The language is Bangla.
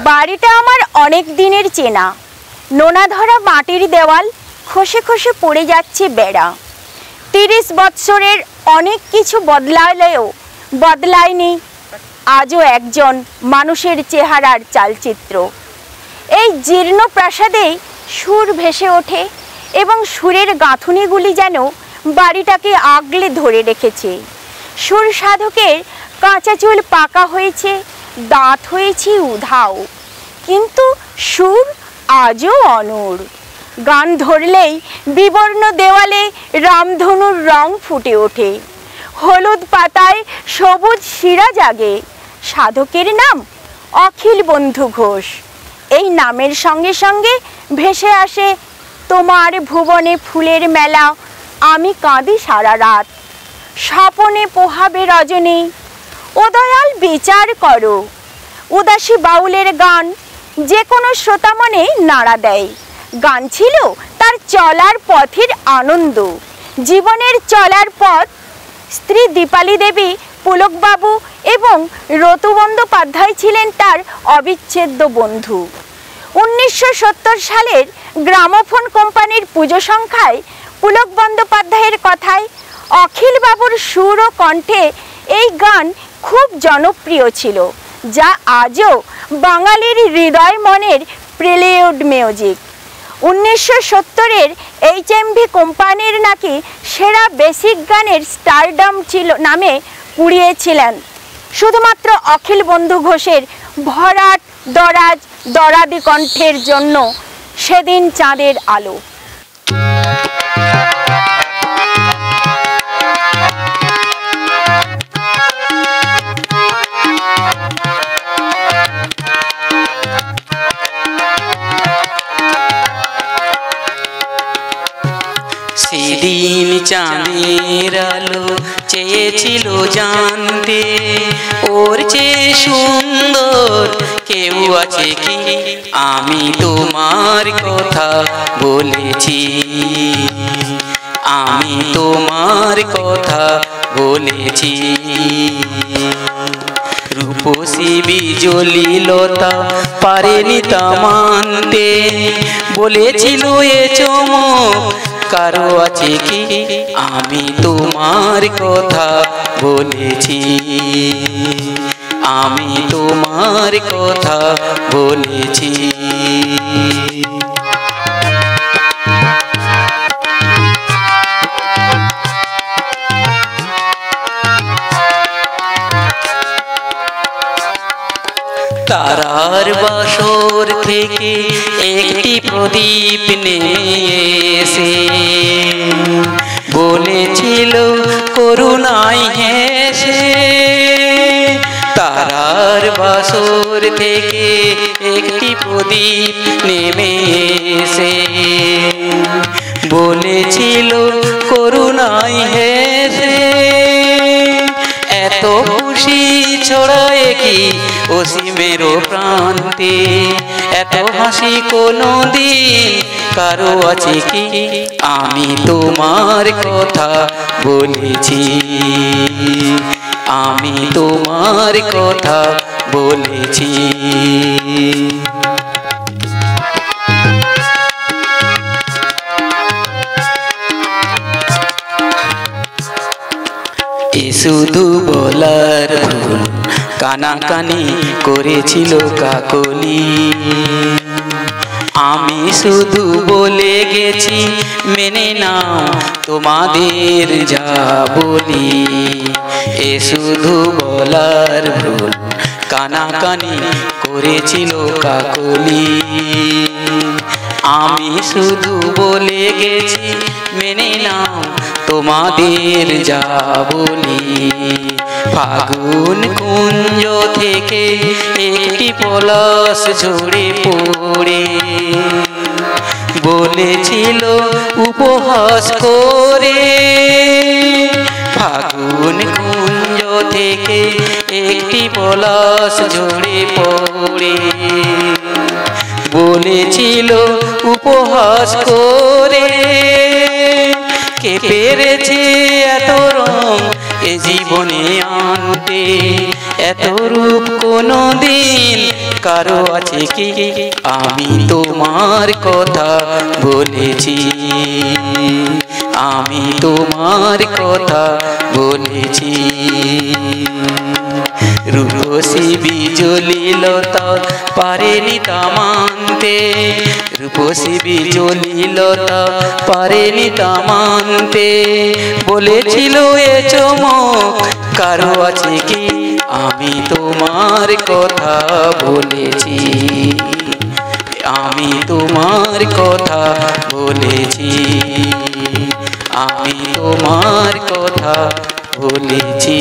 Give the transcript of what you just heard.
বাড়িটা আমার অনেক দিনের চেনা, নোনা ধরা মাটির দেওয়াল, খসে খসে পড়ে যাচ্ছে বেড়া। 30 বৎসরের অনেক কিছু বদলালেও বদলায়নি আজও একজন মানুষের চেহারার চালচিত্র। এই জীর্ণ প্রাসাদেই সুর ভেসে ওঠে এবং সুরের গাঁথুনিগুলি যেন বাড়িটাকে আগলে ধরে রেখেছে। সুর সাধকের কাঁচা চুল পাকা হয়েছে, দাঁত হয়েছে উধাও, কিন্তু সুর আজও অনড়। গান ধরলেই বিবর্ণ দেওয়ালে রামধনুর রং ফুটে ওঠে, হলুদ পাতায় সবুজ শিরা জাগে। সাধকের নাম অখিল বন্ধু ঘোষ। এই নামের সঙ্গে সঙ্গে ভেসে আসে তোমার ভুবনে ফুলের মেলা, আমি কাঁদি সারা রাত, স্বপনে পোহাবে রজনী, ও দয়াল বিচার করো। উদাসী বাউলের গান যে কোনো শ্রোতা মনে নাড়া দেয়। গান ছিল তার চলার পথের আনন্দ, জীবনের চলার পথ। স্ত্রী দীপালি দেবী, পুলকবাবু এবং রতু বন্দ্যোপাধ্যায় ছিলেন তার অবিচ্ছেদ্য বন্ধু। 1970 সালের গ্রামোফোন কোম্পানির পুজো সংখ্যায় পুলক বন্দ্যোপাধ্যায়ের কথায় অখিলবাবুর সুর ও কণ্ঠে এই গান খুব জনপ্রিয় ছিল, যা আজও বাঙালির হৃদয় মনের প্রিলিউড মিউজিক। 1970-এর HMV কোম্পানির নাকি সেরা বেসিক গানের স্টারডাম ছিল নামে কুড়িয়েছিলেন শুধুমাত্র অখিল বন্ধু ঘোষের ভরাট দরাজ দরাদি কণ্ঠের জন্য সেদিন চাঁদের আলো। সেদিন চাঁদের আলো চেয়েছিল জানতে, ওর চেয়ে সুন্দর কেউ আছে কি? আমি তোমার কথা বলেছি, আমি তোমার কথা বলেছি। রূপসী বিজলি লতা পারেনি তা মানতে, বলেছিল এ চমক কারো আছে কি? আমি তোমার কথা বলেছি, আমি তোমার কথা বলেছি। তারার বাসর থেকে একটি প্রদীপ নিয়ে এসে বলেছিল করুণায় হেসে। তারার বাসর থেকে একটি প্রদীপ নেমে এসে বলেছিল করুণায় হেসে। এত খুশি ছড়ায় কি অসীমের প্রান্তে, এত হাসি কোনো দিন কারো আছে কি? আমি তোমার কথা বলেছি, আমি তোমার কথা বলেছি। শুধু বলার ভুল, কানাকানি করেছিল কাকলি। আমি শুধু বলে গেছি মেনে নাও তোমাদের যা বলি। এ শুধু বলার ভুল, কানাকানি করেছিল কাকলি। আমি শুধু বলে গেছি মেনে নাও তোমাদের যা বলি। ফাগুন কুঞ্জ থেকে একটি পলাশ ঝরে পড়ে বলেছিল উপহাস করে। ফাগুন কুঞ্জ থেকে একটি পলাশ ঝরে পড়ে বলেছিল উপহাস করে। কে পেরেছে এত রং এ জীবনে আনতে, এত রূপ কোনো দিন কারো আছে কি আমি তোমার কথা বলেছি, আমি তোমার কথা বলেছি। রূপসী বিজলি লতা পারেনি তা মানতে, রূপসী বিজলি লতা পারেনি তা মানতে, বলেছিল এ চমক কারো আছে কি আমি তোমার কথা বলেছি, আমি তোমার কথা বলেছি, আমি তোমার কথা বলেছি।